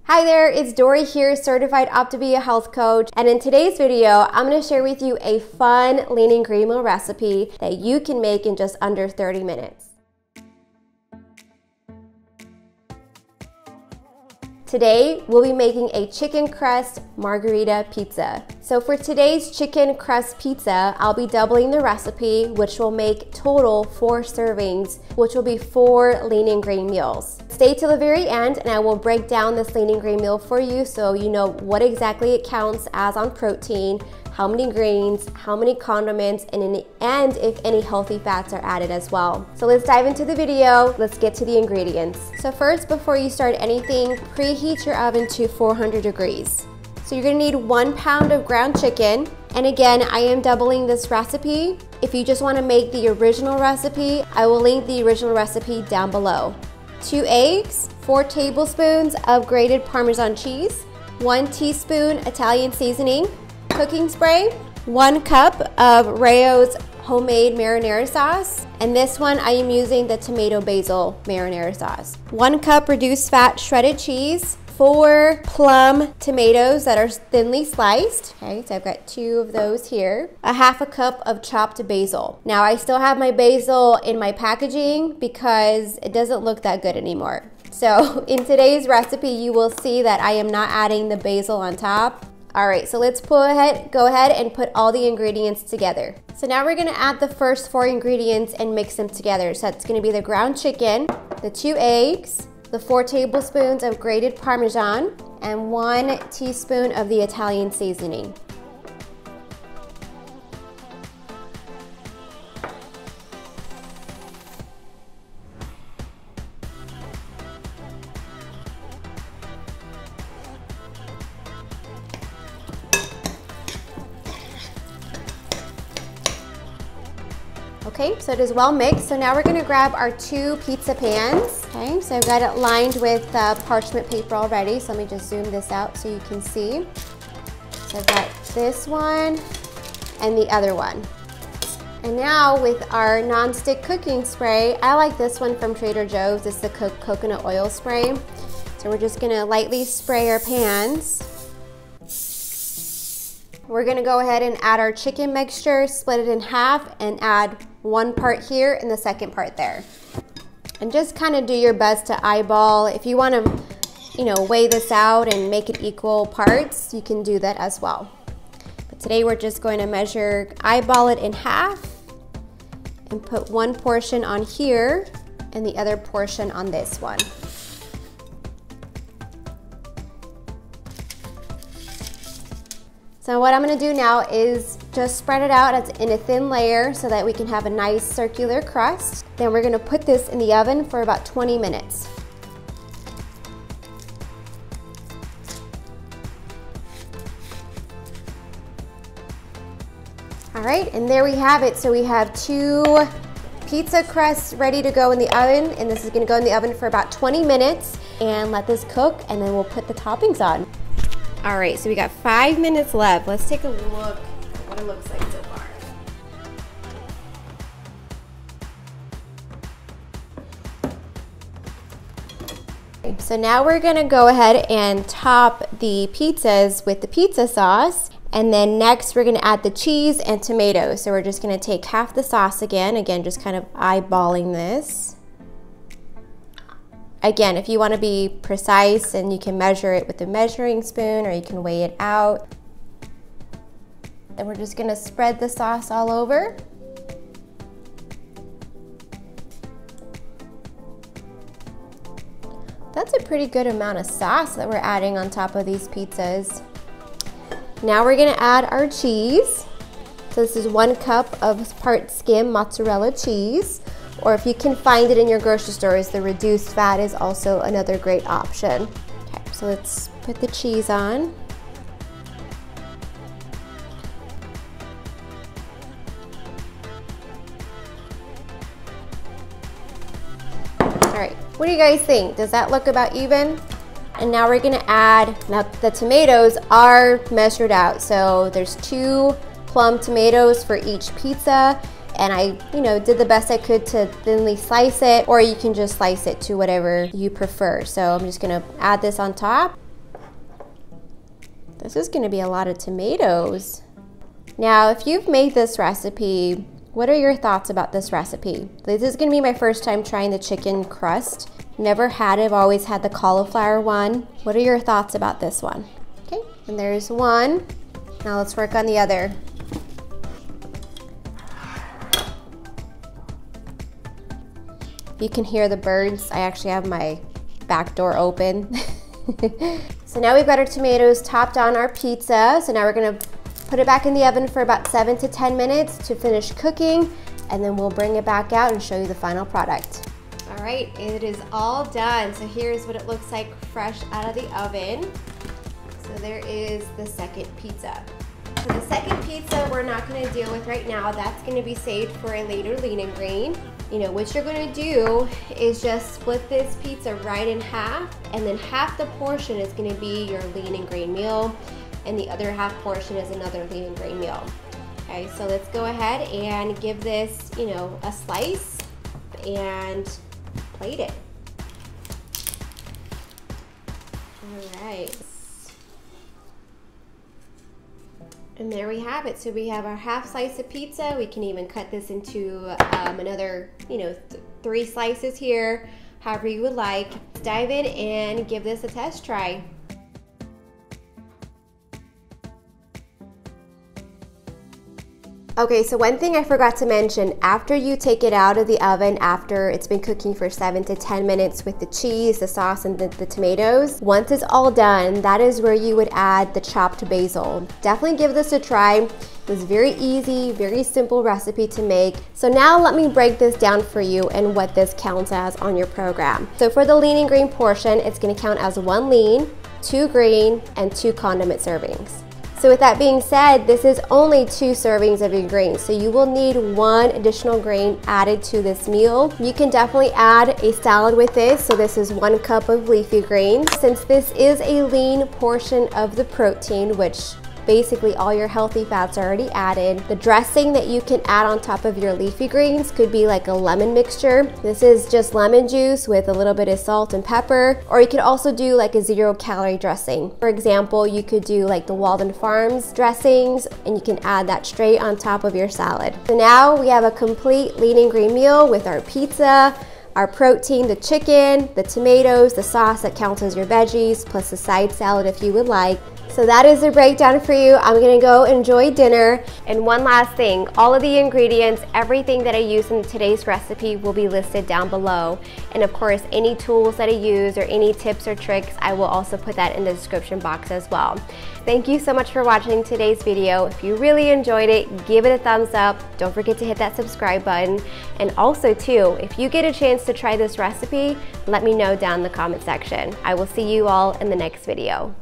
Hi there, it's Dory here, certified OPTAVIA health coach, and in today's video, I'm going to share with you a fun lean and green meal recipe that you can make in just under 30 minutes. Today, we'll be making a chicken crust margherita pizza. So for today's chicken crust pizza, I'll be doubling the recipe, which will make total 4 servings, which will be 4 lean and green meals. Stay till the very end and I will break down this lean and green meal for you so you know what exactly it counts as on protein, how many greens, how many condiments, and if any healthy fats are added as well. So let's dive into the video. Let's get to the ingredients. So first, before you start anything, preheat your oven to 400 degrees. So you're gonna need 1 pound of ground chicken. And again, I am doubling this recipe. If you just wanna make the original recipe, I will link the original recipe down below. 2 eggs, 4 tablespoons of grated parmesan cheese, 1 teaspoon Italian seasoning, cooking spray, 1 cup of Rao's homemade marinara sauce, and this one I am using the tomato basil marinara sauce, 1 cup reduced fat shredded cheese, 4 plum tomatoes that are thinly sliced. Okay, so I've got 2 of those here. 1/2 cup of chopped basil. Now I still have my basil in my packaging because it doesn't look that good anymore. So in today's recipe, you will see that I am not adding the basil on top. All right, so let's go ahead and put all the ingredients together. So now we're gonna add the first 4 ingredients and mix them together. So that's gonna be the ground chicken, the 2 eggs, the 4 tablespoons of grated parmesan, and 1 teaspoon of the Italian seasoning. Okay, so it is well mixed. So now we're gonna grab our 2 pizza pans. Okay, so I've got it lined with parchment paper already. So let me just zoom this out so you can see. So I've got this one and the other one. And now with our non-stick cooking spray, I like this one from Trader Joe's. It's the coconut oil spray. So we're just gonna lightly spray our pans. We're gonna go ahead and add our chicken mixture, split it in half, and add 1 part here and the 2nd part there. And just kind of do your best to eyeball. If you want to, weigh this out and make it equal parts, you can do that as well. But today we're just going to eyeball it in half and put 1 portion on here and the other portion on this one. So what I'm gonna do now is just spread it out in a thin layer so that we can have a nice circular crust. Then we're gonna put this in the oven for about 20 minutes. All right, and there we have it. So we have 2 pizza crusts ready to go in the oven, and this is gonna go in the oven for about 20 minutes and let this cook, and then we'll put the toppings on. All right, so we got 5 minutes left. Let's take a look at what it looks like so far. Okay, so now we're gonna go ahead and top the pizzas with the pizza sauce. And then next we're gonna add the cheese and tomatoes. So we're just gonna take half the sauce again, just kind of eyeballing this. Again, if you want to be precise, and you can measure it with a measuring spoon or you can weigh it out. Then we're just going to spread the sauce all over. That's a pretty good amount of sauce that we're adding on top of these pizzas. Now we're going to add our cheese. So this is 1 cup of part skim mozzarella cheese. Or if you can find it in your grocery stores, the reduced fat is also another great option. Okay, so let's put the cheese on. All right, what do you guys think? Does that look about even? And now we're gonna add, now the tomatoes are measured out. So there's 2 plum tomatoes for each pizza. And I, did the best I could to thinly slice it, or you can just slice it to whatever you prefer. So I'm just gonna add this on top. This is gonna be a lot of tomatoes. Now, if you've made this recipe, what are your thoughts about this recipe? This is gonna be my first time trying the chicken crust. Never had it, I've always had the cauliflower one. What are your thoughts about this one? Okay, and there's one. Now let's work on the other. You can hear the birds. I actually have my back door open. So now we've got our tomatoes topped on our pizza. So now we're gonna put it back in the oven for about 7 to 10 minutes to finish cooking, and then we'll bring it back out and show you the final product. All right, it is all done. So here's what it looks like fresh out of the oven. So there is the second pizza. So the second pizza we're not gonna deal with right now. That's gonna be saved for a later lean and green. You know, what you're gonna do is just split this pizza right in half, and then half the portion is gonna be your lean and green meal, and the other half portion is another lean and green meal. Okay, so let's go ahead and give this, you know, a slice and plate it. All right. And there we have it. So we have our half slice of pizza. We can even cut this into another, you know, 3 slices here, however you would like. Let's dive in and give this a test try. Okay, so one thing I forgot to mention, after you take it out of the oven, after it's been cooking for 7 to 10 minutes with the cheese, the sauce, and the tomatoes, once it's all done, that is where you would add the chopped basil. Definitely give this a try. It was very easy, very simple recipe to make. So now let me break this down for you and what this counts as on your program. So for the lean and green portion, it's gonna count as 1 lean, 2 green, and 2 condiment servings. So with that being said, this is only 2 servings of your grains, so you will need 1 additional grain added to this meal. You can definitely add a salad with this, so this is 1 cup of leafy greens. Since this is a lean portion of the protein, which basically all your healthy fats are already added, the dressing that you can add on top of your leafy greens could be like a lemon mixture. This is just lemon juice with a little bit of salt and pepper, or you could also do like a 0-calorie dressing. For example, you could do like the Walden Farms dressings, and you can add that straight on top of your salad. So now we have a complete lean and green meal with our pizza, our protein, the chicken, the tomatoes, the sauce that counts as your veggies, plus the side salad if you would like. So that is the breakdown for you. I'm gonna go enjoy dinner. And one last thing, all of the ingredients, everything that I use in today's recipe will be listed down below. And of course, any tools that I use or any tips or tricks, I will also put that in the description box as well. Thank you so much for watching today's video. If you really enjoyed it, give it a thumbs up. Don't forget to hit that subscribe button. And also too, if you get a chance to try this recipe, let me know down in the comment section. I will see you all in the next video.